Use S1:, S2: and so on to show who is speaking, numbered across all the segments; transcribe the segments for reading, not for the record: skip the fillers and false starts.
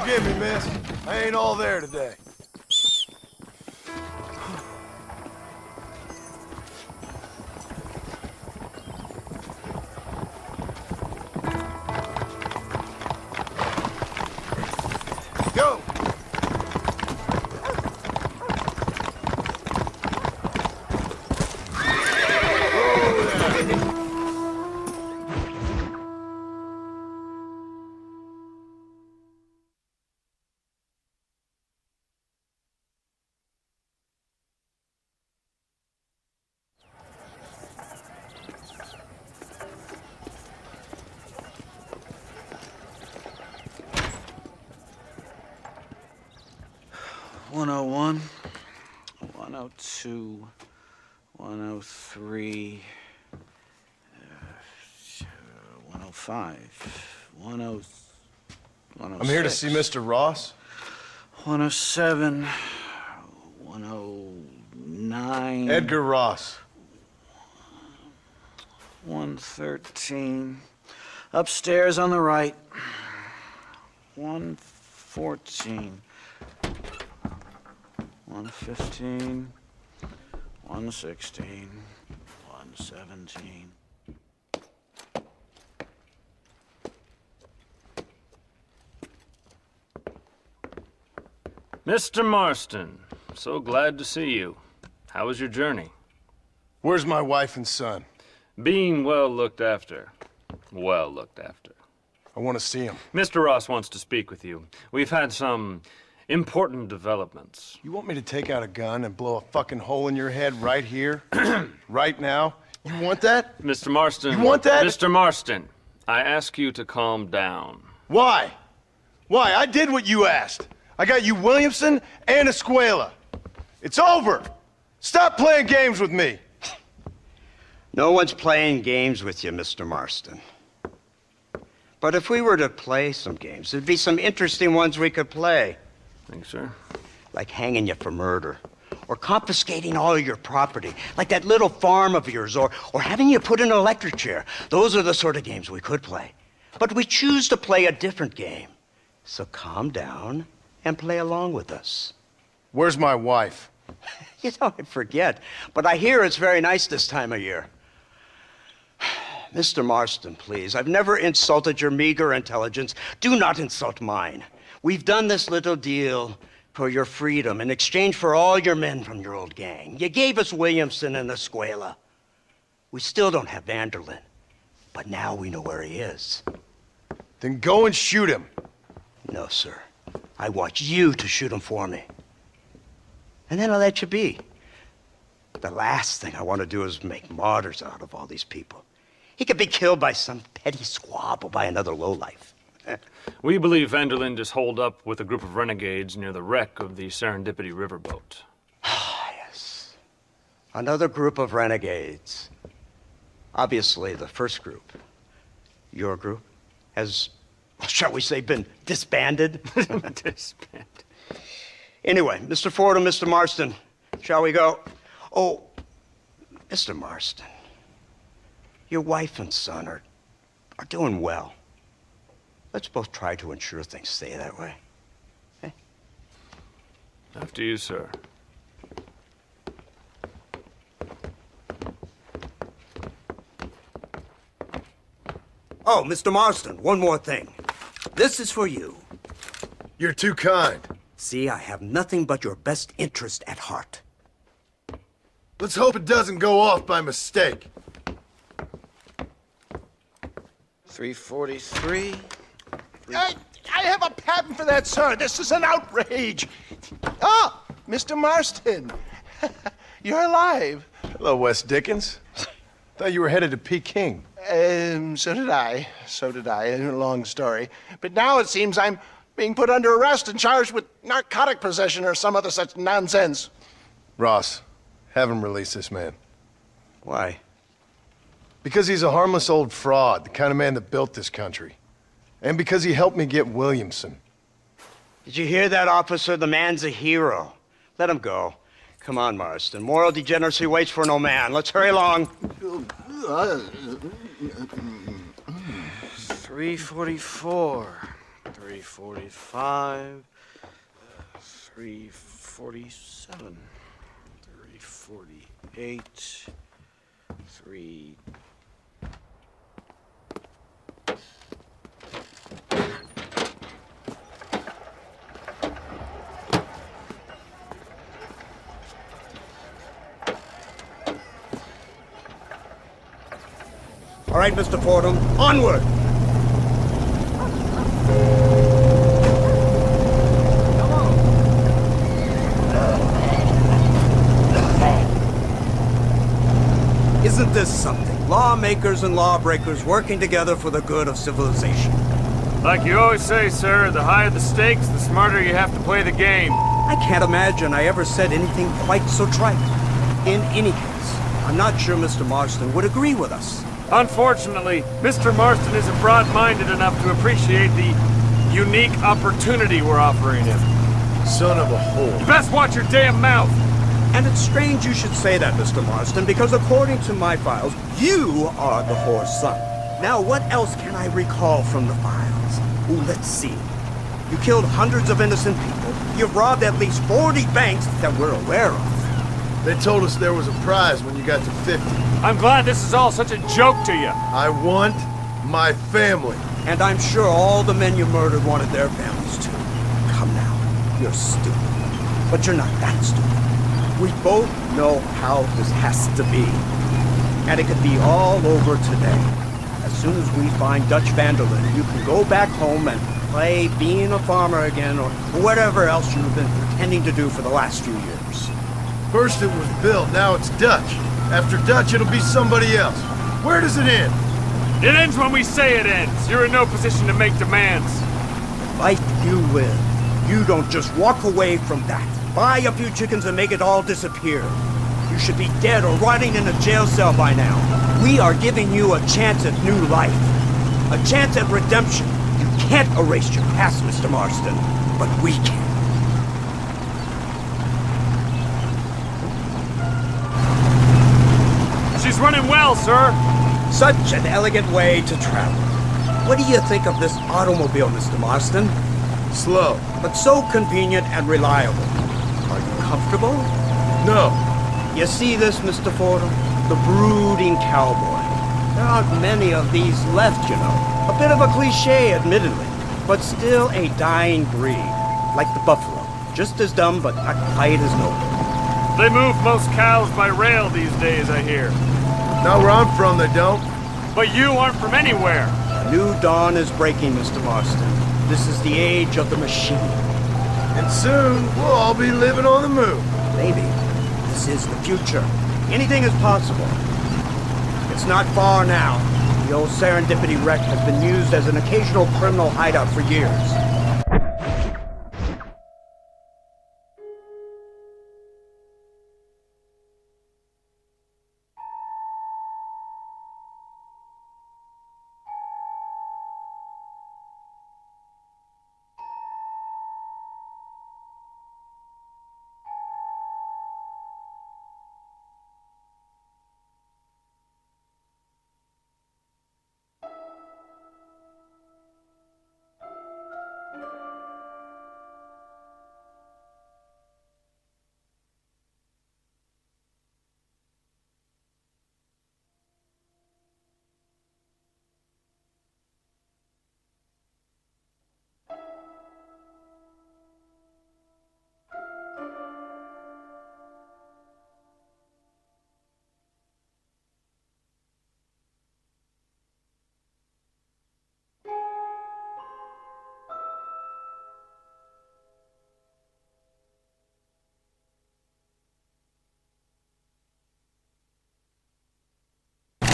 S1: Forgive me, miss. I ain't all there today. Go!
S2: One 101, 102, 103, 105, 106.
S1: I'm here to see Mr. Ross.
S2: 107, 109.
S1: Edgar Ross.
S2: 113. Upstairs on the right. 114. 115. 116. 117.
S3: Mr. Marston, so glad to see you. How was your journey?
S1: Where's my wife and son?
S3: Being well looked after. Well looked after.
S1: I want to see him.
S3: Mr. Ross wants to speak with you. We've had some important developments.
S1: You want me to take out a gun and blow a fucking hole in your head right here? Right now? You want that?
S3: Mr. Marston.
S1: You want that?
S3: Mr. Marston, I ask you to calm down.
S1: Why? Why? I did what you asked. I got you Williamson and Escuela. It's over. Stop playing games with me.
S4: No one's playing games with you, Mr. Marston. But if we were to play some games, there'd be some interesting ones we could play.
S3: Thanks, sir.
S4: Like hanging you for murder, or confiscating all of your property, like that little farm of yours, or having you put in an electric chair. Those are the sort of games we could play. But we choose to play a different game. So calm down and play along with us.
S1: Where's my wife?
S4: You know, I forget, but I hear it's very nice this time of year. Mr. Marston, please, I've never insulted your meager intelligence. Do not insult mine. We've done this little deal for your freedom in exchange for all your men from your old gang. You gave us Williamson and Escuela. We still don't have Vanderlyn, but now we know where he is.
S1: Then go and shoot him.
S4: No, sir. I want you to shoot him for me. And then I'll let you be. The last thing I want to do is make martyrs out of all these people. He could be killed by some petty squabble by another lowlife.
S3: We believe Vanderlyn just holed up with a group of renegades near the wreck of the Serendipity riverboat.
S4: Ah, yes. Another group of renegades. Obviously, the first group, your group, has, shall we say, been disbanded?
S3: Disbanded.
S4: Anyway, Mr. Ford and Mr. Marston, shall we go? Oh, Mr. Marston, your wife and son are doing well. Let's both try to ensure things stay that way. Okay?
S3: After you, sir.
S4: Oh, Mr. Marston, one more thing. This is for you.
S1: You're too kind.
S4: See, I have nothing but your best interest at heart.
S1: Let's hope it doesn't go off by mistake.
S2: 343.
S5: I have a patent for that, sir. This is an outrage. Oh, Mr. Marston. You're alive.
S1: Hello, Wes Dickens. Thought you were headed to Peking.
S5: So did I. So did I. A long story. But now it seems I'm being put under arrest and charged with narcotic possession or some other such nonsense.
S1: Ross, have him release this man.
S4: Why?
S1: Because he's a harmless old fraud, the kind of man that built this country. And because he helped me get Williamson.
S4: Did you hear that, officer? The man's a hero. Let him go. Come on, Marston. Moral degeneracy waits for no man. Let's hurry along.
S2: 344. 345, 347, 348, 3...
S4: All right, Mr. Fordham, onward! Isn't this something? Lawmakers and lawbreakers working together for the good of civilization.
S3: Like you always say, sir, the higher the stakes, the smarter you have to play the game.
S4: I can't imagine I ever said anything quite so trite. In any case, I'm not sure Mr. Marston would agree with us.
S3: Unfortunately, Mr. Marston isn't broad-minded enough to appreciate the unique opportunity we're offering him.
S1: Son of a whore.
S3: You best watch your damn mouth!
S4: And it's strange you should say that, Mr. Marston, because according to my files, you are the whore's son. Now, what else can I recall from the files? Ooh, let's see. You killed hundreds of innocent people. You've robbed at least 40 banks that we're aware of.
S1: They told us there was a prize when you got to 50.
S3: I'm glad this is all such a joke to you.
S1: I want my family.
S4: And I'm sure all the men you murdered wanted their families too. Come now, you're stupid. But you're not that stupid. We both know how this has to be. And it could be all over today. As soon as we find Dutch Vanderlyn, you can go back home and play being a farmer again, or whatever else you've been pretending to do for the last few years.
S1: First it was Bill, now it's Dutch. After Dutch, it'll be somebody else. Where does it end?
S3: It ends when we say it ends. You're in no position to make demands.
S4: Life you live. You don't just walk away from that. Buy a few chickens and make it all disappear. You should be dead or rotting in a jail cell by now. We are giving you a chance at new life. A chance at redemption. You can't erase your past, Mr. Marston, but we can.
S3: She's running well, sir.
S4: Such an elegant way to travel. What do you think of this automobile, Mr. Marston?
S1: Slow.
S4: But so convenient and reliable. Are you comfortable?
S1: No.
S4: You see this, Mr. Fordham? The brooding cowboy. There aren't many of these left, you know. A bit of a cliche, admittedly, but still a dying breed. Like the buffalo. Just as dumb, but not quite as noble.
S3: They move most cows by rail these days, I hear.
S1: Not where I'm from, they don't.
S3: But you aren't from anywhere.
S4: A new dawn is breaking, Mr. Marston. This is the age of the machine.
S1: And soon, we'll all be living on the moon.
S4: Maybe. This is the future. Anything is possible. It's not far now. The old Serendipity wreck has been used as an occasional criminal hideout for years.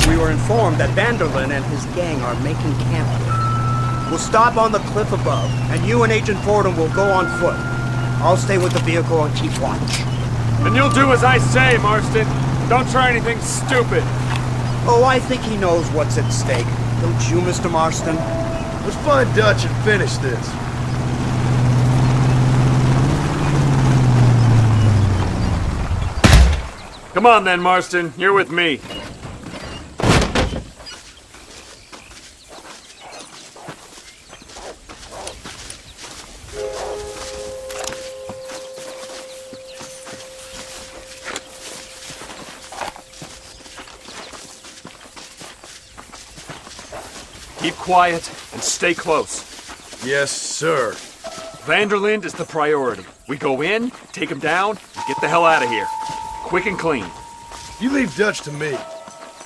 S4: We were informed that Vanderlyn and his gang are making camp here. We'll stop on the cliff above, and you and Agent Fordham will go on foot. I'll stay with the vehicle and keep watch.
S3: And you'll do as I say, Marston. Don't try anything stupid.
S4: Oh, I think he knows what's at stake. Don't you, Mr. Marston?
S1: Let's find Dutch and finish this.
S3: Come on then, Marston. You're with me. Keep quiet and stay close.
S1: Yes, sir.
S3: Vanderlind is the priority. We go in, take him down, and get the hell out of here. Quick and clean.
S1: You leave Dutch to me.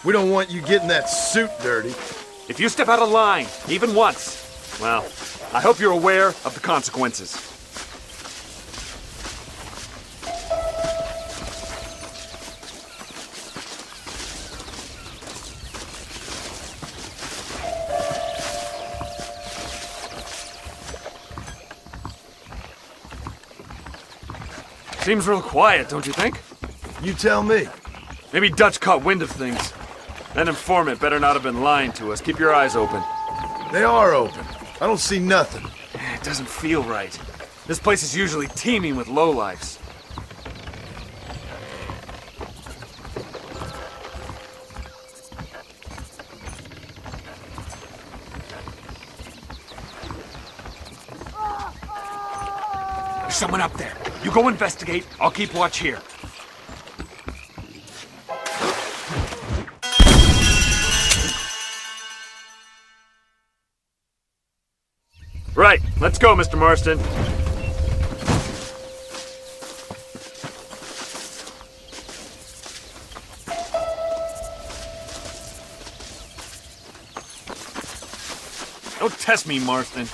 S1: We don't want you getting that suit dirty.
S3: If you step out of line, even once, well, I hope you're aware of the consequences. Seems real quiet, don't you think?
S1: You tell me.
S3: Maybe Dutch caught wind of things. That informant better not have been lying to us. Keep your eyes open.
S1: They are open. I don't see nothing.
S3: It doesn't feel right. This place is usually teeming with lowlifes. There's someone up there. You go investigate. I'll keep watch here. Right, let's go, Mr. Marston. Don't test me, Marston.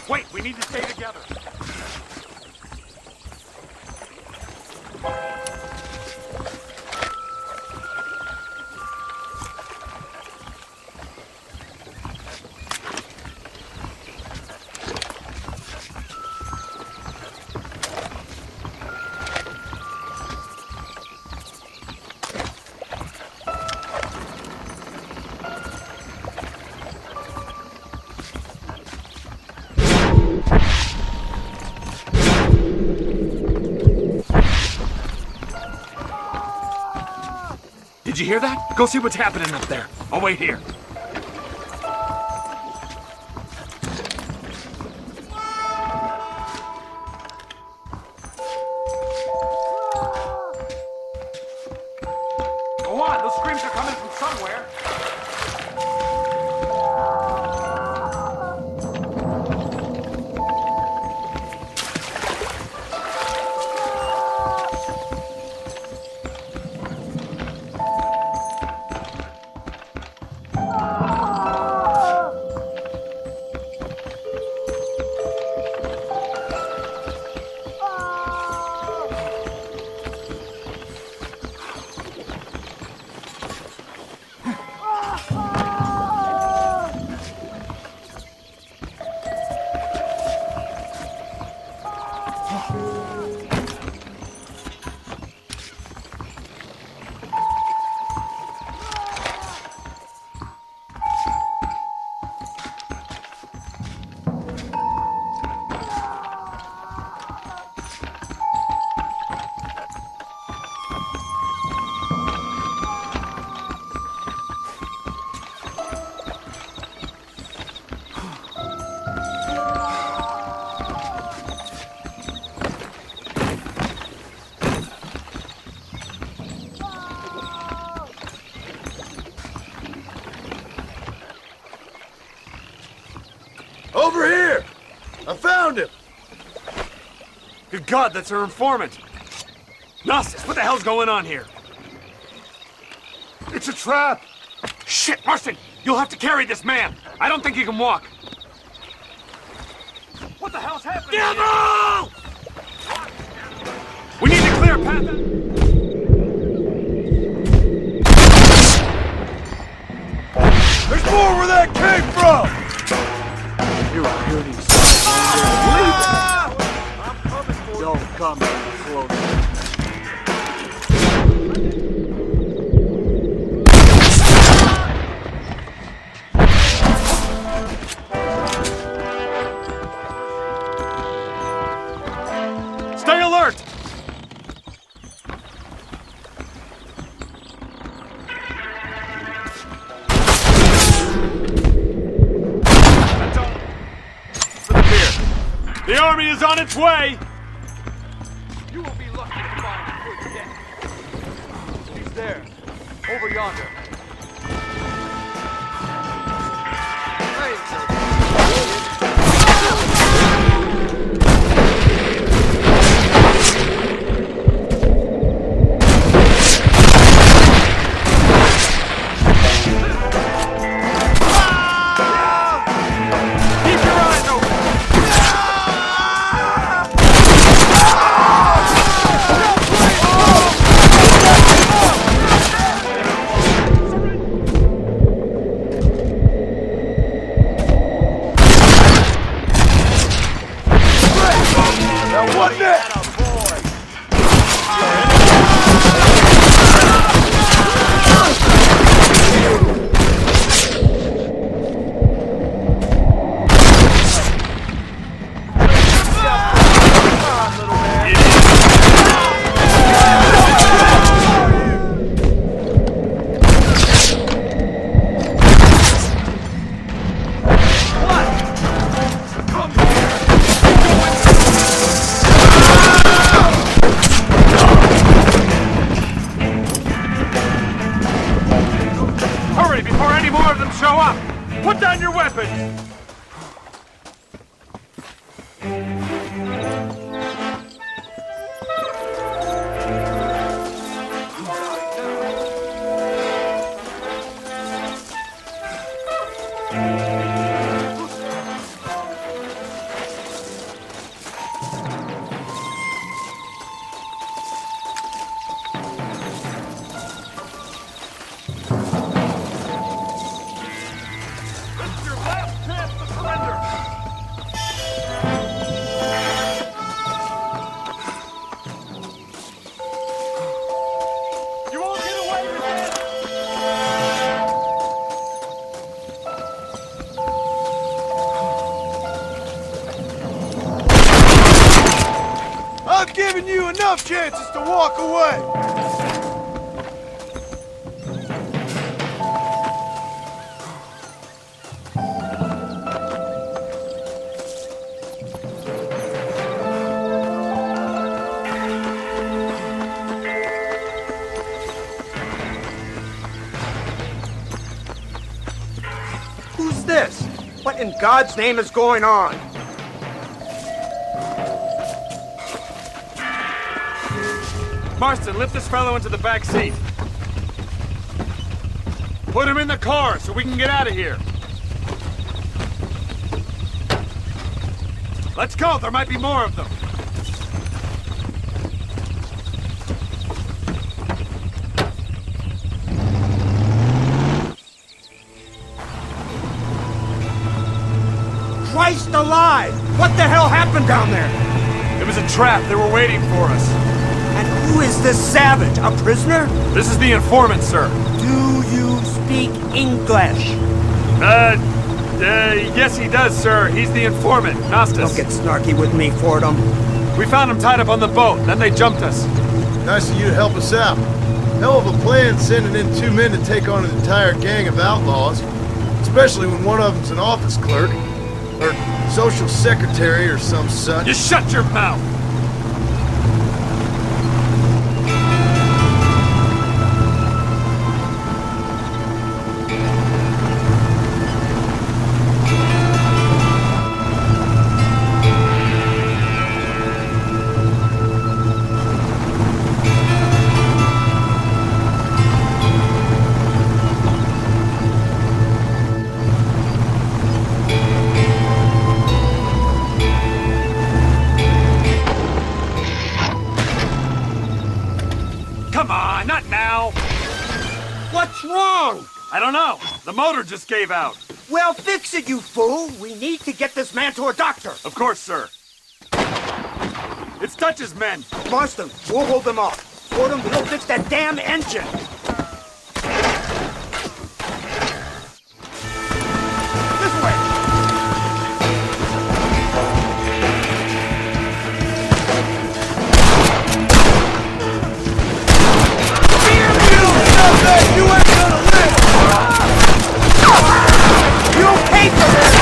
S3: Wait, we need to stay together. Did you hear that? Go see what's happening up there. I'll wait here. Go on, those screams are coming from somewhere.
S1: Over here! I found him!
S3: Good God, that's our informant. Gnosis, what the hell's going on here?
S1: It's a trap!
S3: Shit, Marston! You'll have to carry this man! I don't think he can walk! What the hell's happening? Devil! We need to clear a path.
S1: There's more where that came from!
S3: You beauties.
S6: I'm coming for you. Don't come any closer.
S3: Stay alert! That's all. For the beer. The army is on its way!
S6: You will be lucky to find a good death. He's there, over yonder.
S3: Keep your eyes open!
S1: Now what next?
S3: Hurry before any more of them show up! Put down your weapons! This is your last chance to surrender! You won't get away with it!
S1: I've given you enough chances to walk away.
S4: Who's this? What in God's name is going on?
S3: Marston, lift this fellow into the back seat. Put him in the car so we can get out of here. Let's go, there might be more of them.
S4: Christ alive! What the hell happened down there?
S3: It was a trap, they were waiting for us.
S4: And who is this savage? A prisoner?
S3: This is the informant, sir.
S4: Do you speak English?
S3: Yes he does, sir. He's the informant, Nostus.
S4: Don't get snarky with me, Fordham.
S3: We found him tied up on the boat, then they jumped us.
S1: Nice of you to help us out. Hell of a plan sending in 2 men to take on an entire gang of outlaws. Especially when one of them's an office clerk. Or social secretary or some such.
S3: You shut your mouth! Come on, not now!
S4: What's wrong?
S3: I don't know. The motor just gave out.
S4: Well, fix it, you fool! We need to get this man to a doctor!
S3: Of course, sir. It's Dutch's men.
S4: Marston, we'll hold them off. Fordham, we'll fix that damn engine! This way!
S1: You ain't gonna live!
S4: You'll pay for this!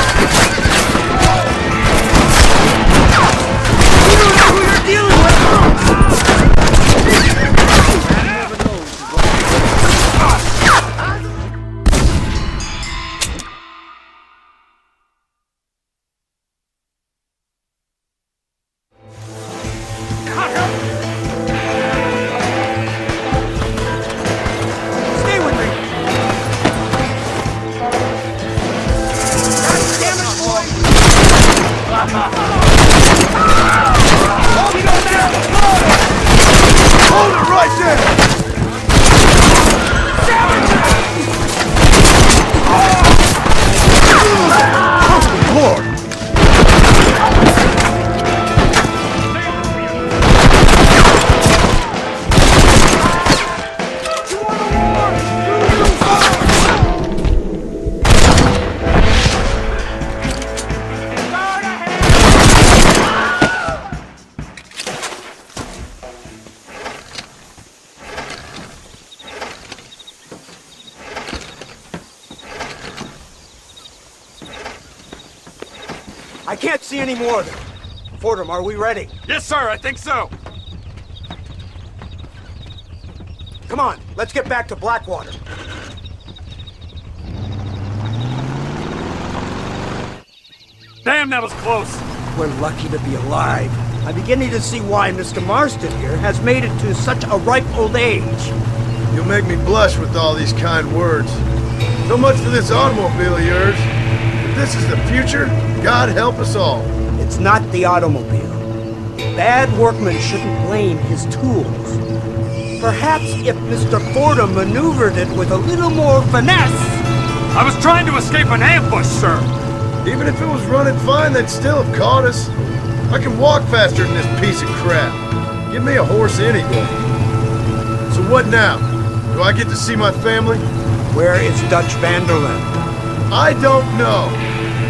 S4: You don't know who you're dealing with! Stay with me! God damn it, boy!
S1: Hold it right there! Oh, Lord!
S4: I can't see any more of them. Fordham, are we ready?
S3: Yes, sir, I think so.
S4: Come on, let's get back to Blackwater.
S3: Damn, that was close.
S4: We're lucky to be alive. I'm beginning to see why Mr. Marston here has made it to such a ripe old age.
S1: You'll make me blush with all these kind words. So much for this automobile of yours. If this is the future, God help us all.
S4: It's not the automobile. Bad workmen shouldn't blame his tools. Perhaps if Mr. Fordham maneuvered it with a little more finesse.
S3: I was trying to escape an ambush, sir.
S1: Even if it was running fine, they'd still have caught us. I can walk faster than this piece of crap. Give me a horse any day. So what now? Do I get to see my family?
S4: Where is Dutch Vanderlyn?
S1: I don't know.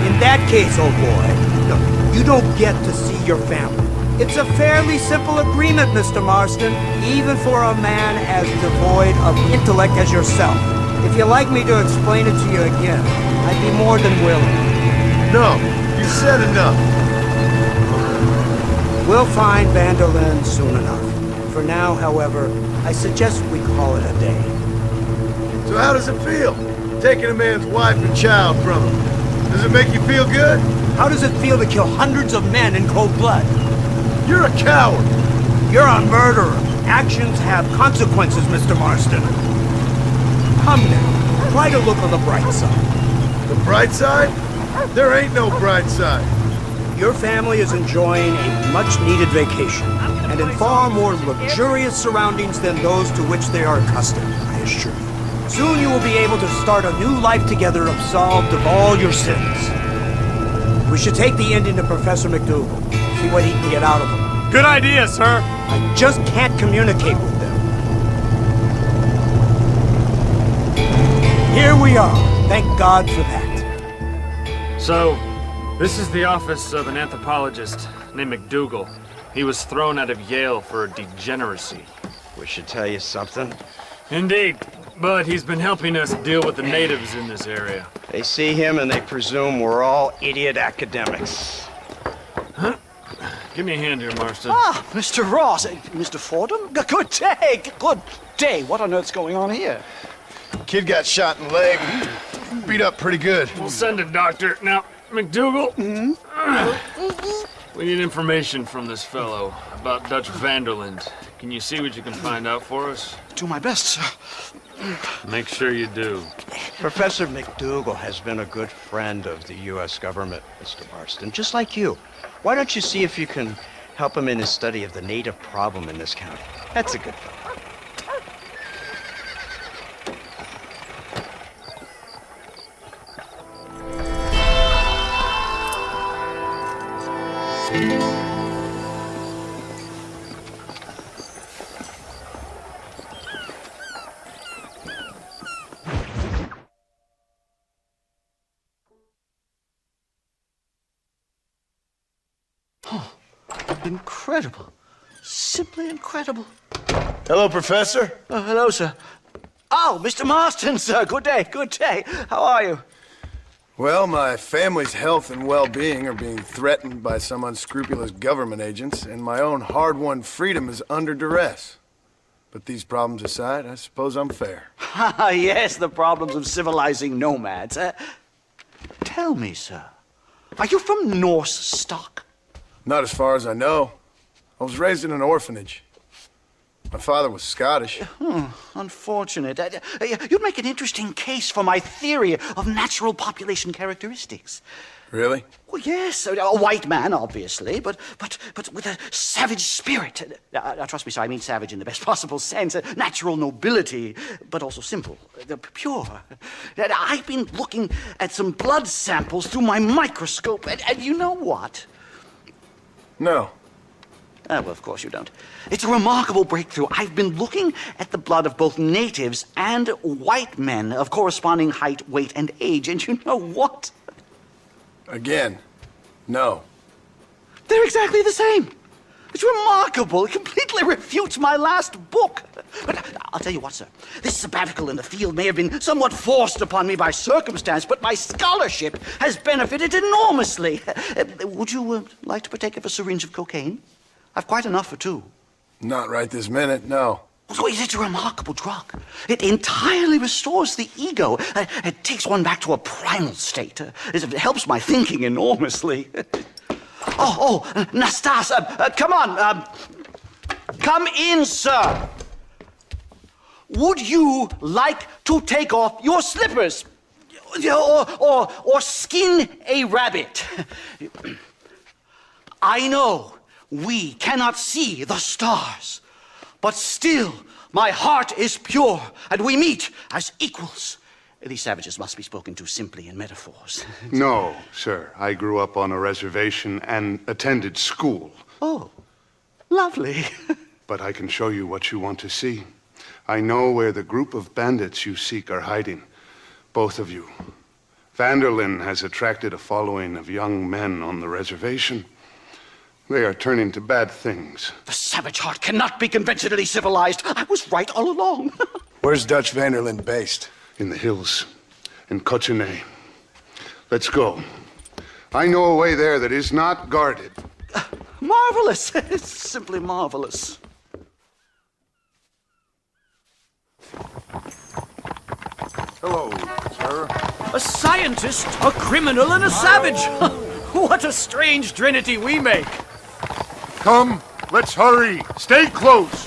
S4: In that case, old boy, no, you don't get to see your family. It's a fairly simple agreement, Mr. Marston, even for a man as devoid of intellect as yourself. If you'd like me to explain it to you again, I'd be more than willing.
S1: No, you said enough.
S4: We'll find Vanderlyn soon enough. For now, however, I suggest we call it a day.
S1: So how does it feel, taking a man's wife and child from him? Does it make you feel good?
S4: How does it feel to kill hundreds of men in cold blood?
S1: You're a coward.
S4: You're a murderer. Actions have consequences, Mr. Marston. Come now, try to look on the bright side.
S1: The bright side? There ain't no bright side.
S4: Your family is enjoying a much-needed vacation, and in far more luxurious surroundings than those to which they are accustomed, I assure you. Soon you will be able to start a new life together absolved of all your sins. We should take the Indian to Professor McDougal, see what he can get out of him.
S3: Good idea, sir.
S4: I just can't communicate with them. Here we are. Thank God for that.
S3: So, this is the office of an anthropologist named McDougal. He was thrown out of Yale for degeneracy.
S4: We should tell you something.
S3: Indeed, but he's been helping us deal with the natives in this area.
S4: They see him and they presume we're all idiot academics.
S3: Give me a hand here, Marston.
S7: Ah, Mr. Ross. Mr. Fordham? Good day. Good day. What on earth's going on here?
S1: Kid got shot in the leg. Beat up pretty good.
S3: We'll send a doctor. Now, McDougal, we need information from this fellow about Dutch Vanderlyn. Can you see what you can find out for us?
S7: Do my best, sir.
S3: Make sure you do.
S4: Professor McDougal has been a good friend of the U.S. government, Mr. Marston, just like you. Why don't you see if you can help him in his study of the native problem in this county? That's a good fellow.
S7: Incredible. Simply incredible.
S1: Hello, Professor.
S7: Hello, sir. Oh, Mr. Marston, sir. Good day, good day. How are you?
S1: Well, my family's health and well-being are being threatened by some unscrupulous government agents, and my own hard-won freedom is under duress. But these problems aside, I suppose I'm fair.
S7: Yes, the problems of civilizing nomads. Tell me, sir, are you from Norse stock?
S1: Not as far as I know. I was raised in an orphanage. My father was Scottish.
S7: Unfortunate. You'd make an interesting case for my theory of natural population characteristics.
S1: Really?
S7: Well, yes, a white man, obviously, but with a savage spirit. Trust me, sir, I mean savage in the best possible sense. Natural nobility, but also simple, pure. I've been looking at some blood samples through my microscope, and you know what?
S1: No.
S7: Well, of course you don't. It's a remarkable breakthrough. I've been looking at the blood of both natives and white men of corresponding height, weight, and age, and you know what?
S1: Again, no.
S7: They're exactly the same. It's remarkable. It completely refutes my last book. But I'll tell you what, sir. This sabbatical in the field may have been somewhat forced upon me by circumstance, but my scholarship has benefited enormously. Would you like to partake of a syringe of cocaine? I've quite enough for two.
S1: Not right this minute, no.
S7: So it's a remarkable drug. It entirely restores the ego. It takes one back to a primal state. It helps my thinking enormously. Nastas, come on. Come in, sir. Would you like to take off your slippers? Or skin a rabbit? I know we cannot see the stars, but still my heart is pure, and we meet as equals. These savages must be spoken to simply in metaphors.
S8: No, sir. I grew up on a reservation and attended school.
S7: Oh, lovely.
S8: But I can show you what you want to see. I know where the group of bandits you seek are hiding. Both of you. Vanderlyn has attracted a following of young men on the reservation. They are turning to bad things.
S7: The savage heart cannot be conventionally civilized. I was right all along.
S1: Where's Dutch Vanderlyn based?
S8: In the hills, in Cochene. Let's go. I know a way there that is not guarded.
S7: Marvelous. It's simply marvelous.
S6: Hello, sir.
S3: A scientist, a criminal, and a savage. What a strange trinity we make.
S6: Come, let's hurry. Stay close.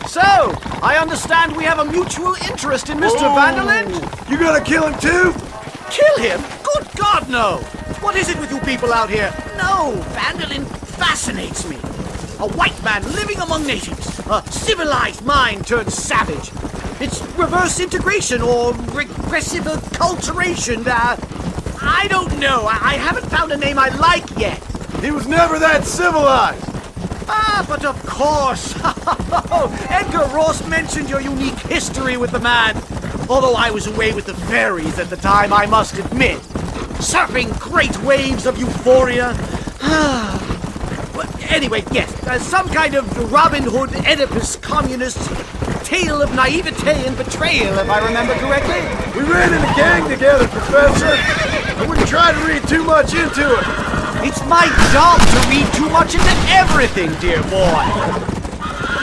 S3: So, I understand we have a mutual interest in Mr. Vanderlyn?
S1: You gonna kill him too?
S3: Kill him? Good God, no! What is it with you people out here? No, Vanderlyn fascinates me. A white man living among natives. A civilized mind turned savage. It's reverse integration or regressive acculturation. I don't know. I haven't found a name I like yet.
S1: He was never that civilized.
S3: But of course. Edgar Ross mentioned your unique history with the man. Although I was away with the fairies at the time, I must admit. Surfing great waves of euphoria. But anyway, yes, some kind of Robin Hood, Oedipus, communist tale of naivete and betrayal, if I remember correctly.
S1: We ran in a gang together, Professor. I wouldn't try to read too much into it.
S3: It's my job to read too much into everything, dear boy.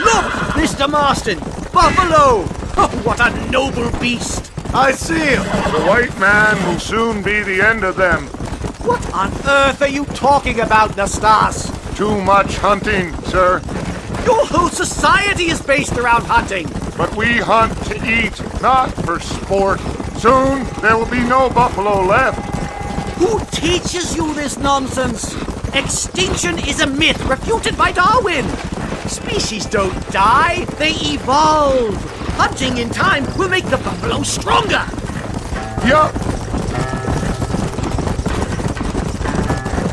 S3: Look, Mr. Marston, buffalo. Oh, what a noble beast.
S1: I see him.
S6: The white man will soon be the end of them.
S3: What on earth are you talking about, Nastas?
S6: Too much hunting, sir.
S3: Your whole society is based around hunting.
S6: But we hunt to eat, not for sport. Soon there will be no buffalo left.
S3: Who teaches you this nonsense? Extinction is a myth refuted by Darwin. Species don't die, they evolve. Hunting in time will make the buffalo stronger.
S6: Yup.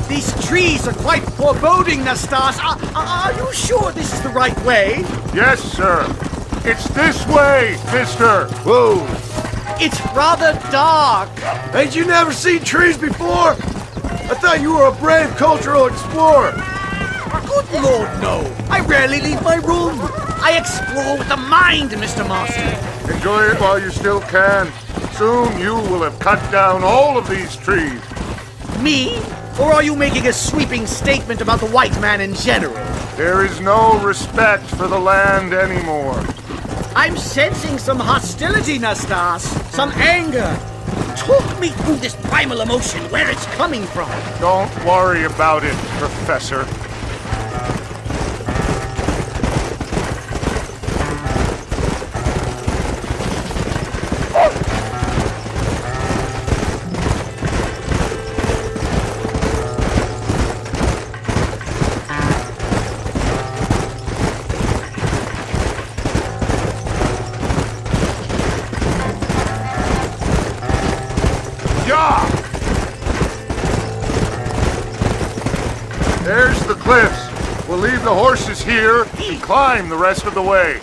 S3: These trees are quite foreboding, Nastas. Are you sure this is the right way?
S6: Yes, sir. It's this way, mister.
S1: Whoa.
S3: It's rather dark.
S1: Ain't you never seen trees before? I thought you were a brave cultural explorer.
S3: Good Lord, no. I rarely leave my room. I explore with the mind, Mr. Marston.
S9: Enjoy it while you still can. Soon you will have cut down all of these trees.
S3: Me? Or are you making a sweeping statement about the white man in general?
S9: There is no respect for the land anymore.
S3: I'm sensing some hostility, Nastas. Some anger. Talk me through this primal emotion, where it's coming from.
S9: Don't worry about it, Professor. There's the cliffs. We'll leave the horses here and climb the rest of the way.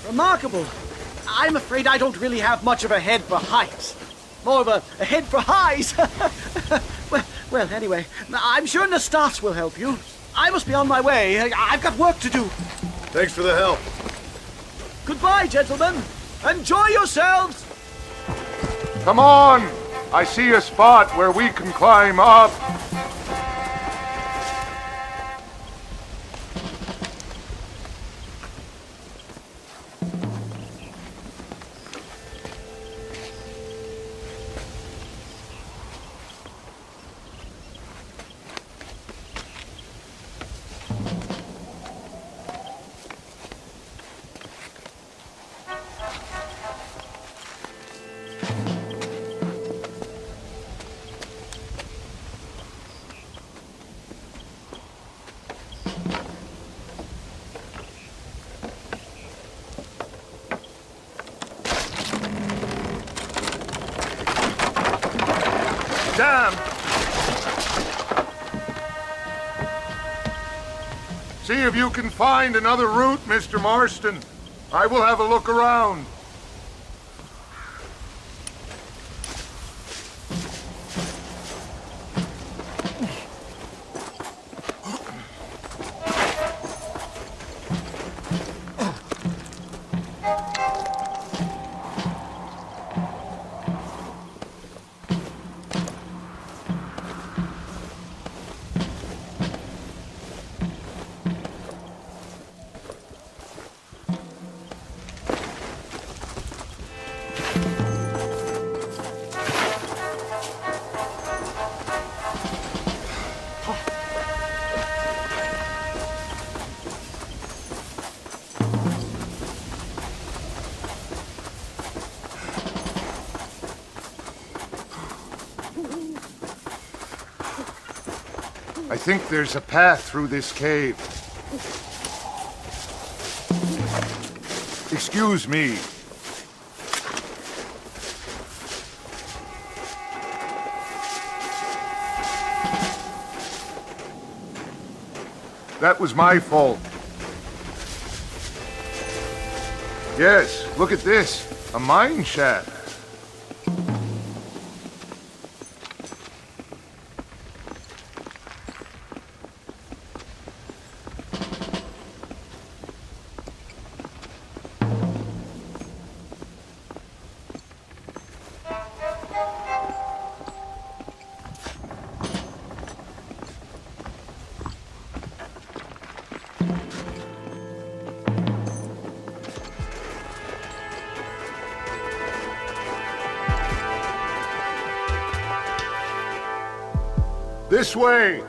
S3: Remarkable. I'm afraid I don't really have much of a head for heights. More of a head for highs. well, anyway, I'm sure Nastas will help you. I must be on my way. I've got work to do.
S1: Thanks for the help.
S3: Goodbye, gentlemen. Enjoy yourselves.
S9: Come on! I see a spot where we can climb up. Damn! See if you can find another route, Mr. Marston. I will have a look around. I think there's a path through this cave. Excuse me. That was my fault. Yes, look at this. A mine shaft. This way!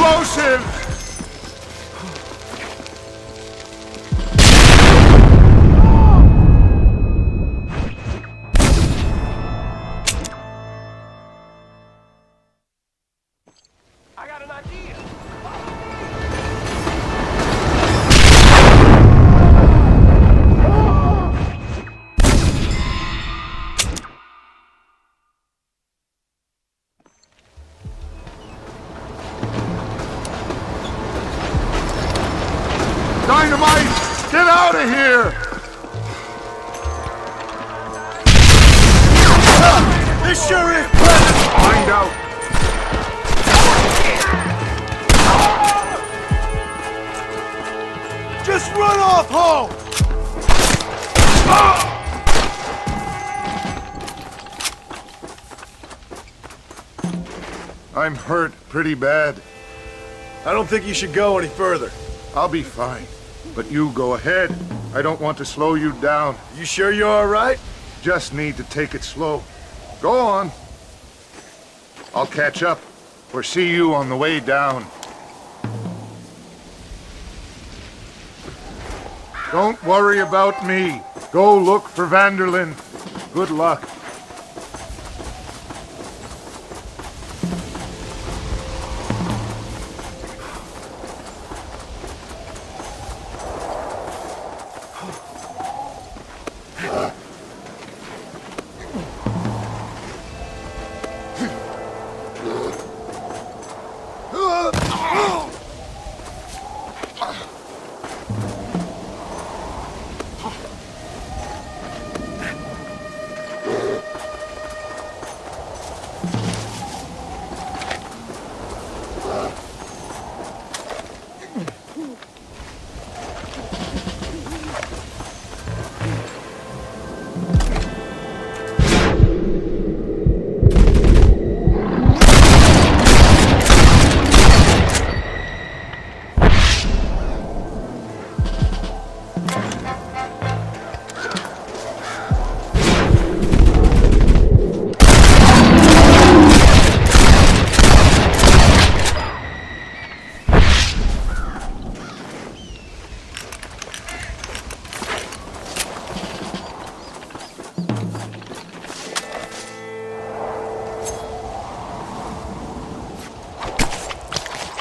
S9: explosives!
S6: I got an idea.
S9: Dynamite! Get out of here!
S1: This sure is pleasant!
S9: Find out.
S1: Just run off home!
S9: I'm hurt pretty bad.
S1: I don't think you should go any further.
S9: I'll be fine. But you go ahead. I don't want to slow you down.
S1: You sure you're all right?
S9: Just need to take it slow. Go on. I'll catch up or see you on the way down. Don't worry about me. Go look for Vanderlyn. Good luck.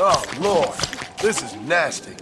S1: Oh, Lord. This is nasty.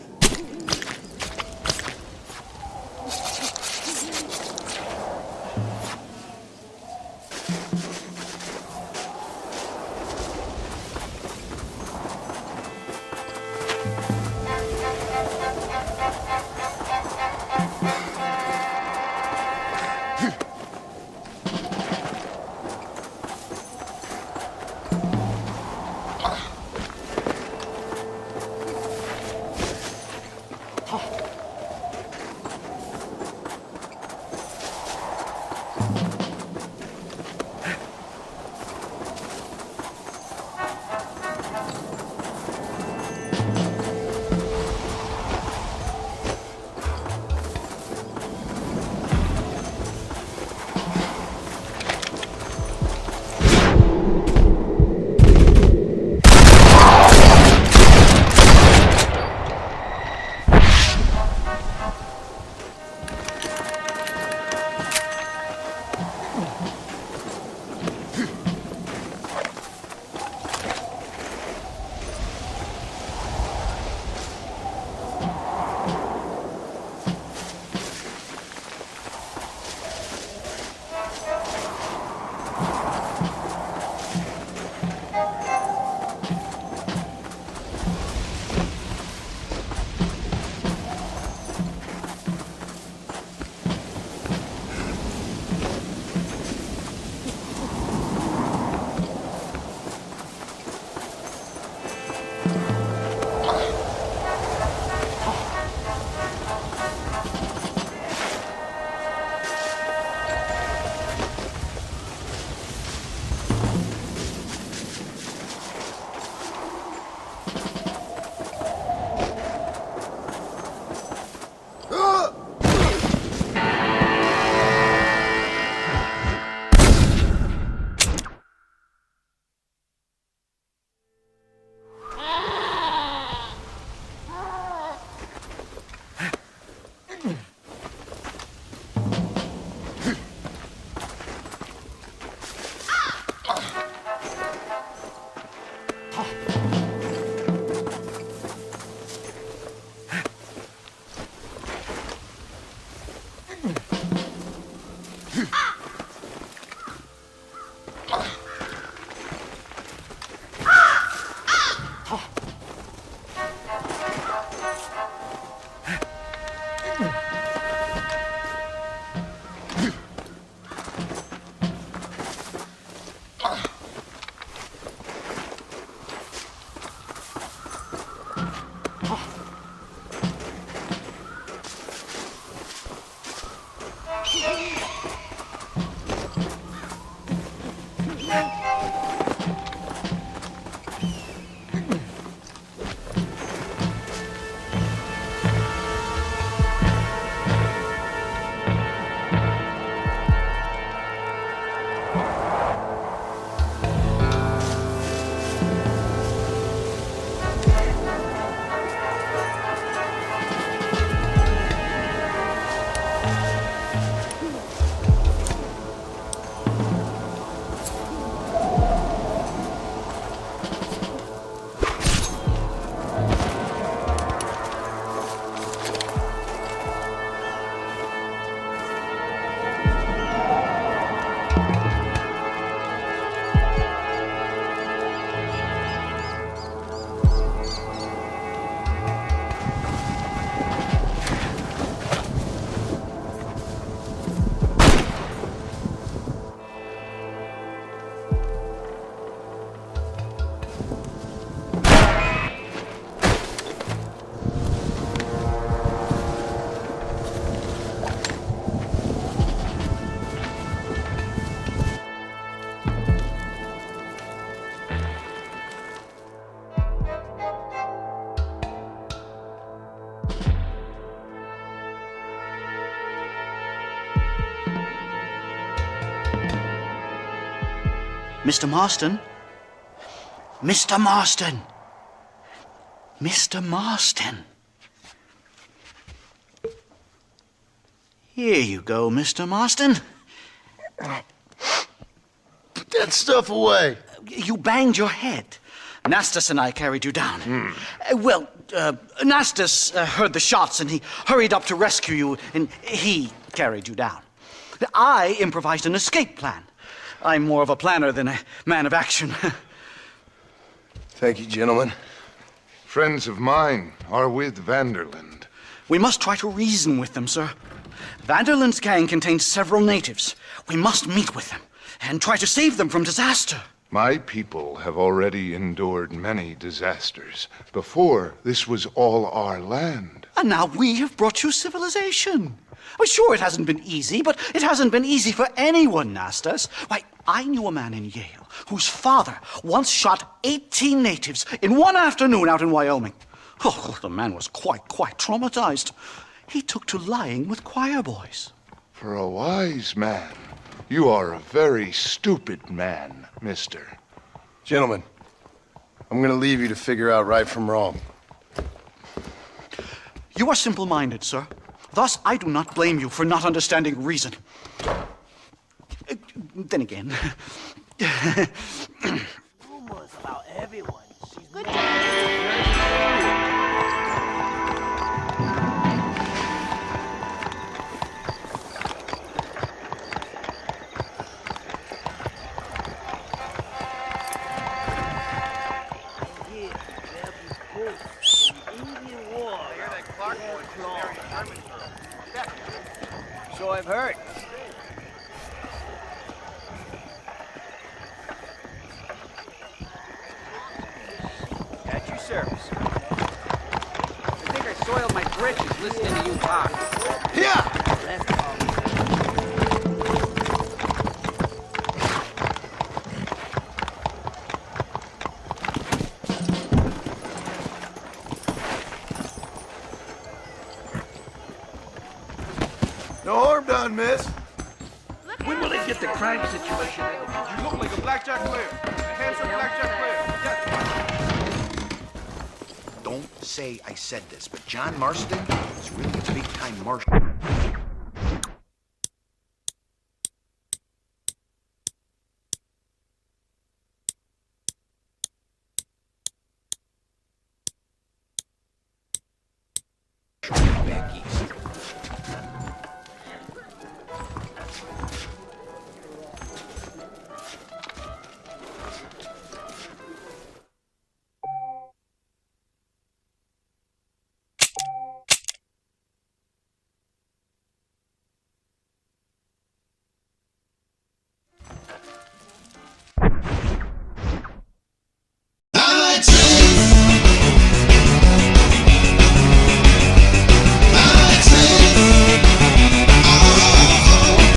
S7: Mr. Marston? Mr. Marston! Mr. Marston! Here you go, Mr. Marston.
S1: Put that stuff away.
S7: You banged your head. Nastas and I carried you down. Nastas heard the shots and he hurried up to rescue you, and he carried you down. I improvised an escape plan. I'm more of a planner than a man of action.
S1: Thank you, gentlemen.
S8: Friends of mine are with Vanderland.
S7: We must try to reason with them, sir. Vanderland's gang contains several natives. We must meet with them and try to save them from disaster.
S8: My people have already endured many disasters. Before, this was all our land.
S7: And now we have brought you civilization. Well, sure, it hasn't been easy, but it hasn't been easy for anyone, Nastas. Why, I knew a man in Yale whose father once shot 18 natives in one afternoon out in Wyoming. Oh, the man was quite traumatized. He took to lying with choir boys.
S8: For a wise man, you are a very stupid man, mister.
S1: Gentlemen, I'm gonna leave you to figure out right from wrong.
S7: You are simple-minded, sir. Thus, I do not blame you for not understanding reason. Then again...
S3: Rumors about everyone.
S10: Good job.
S3: So I've heard. At your service. I think I soiled my britches listening to you talk.
S1: Yeah! No harm done, miss.
S6: When will they get the crime situation? You look like a blackjack player. A handsome blackjack player. Yes.
S11: Don't say I said this, but John Marston is really a big-time marshal.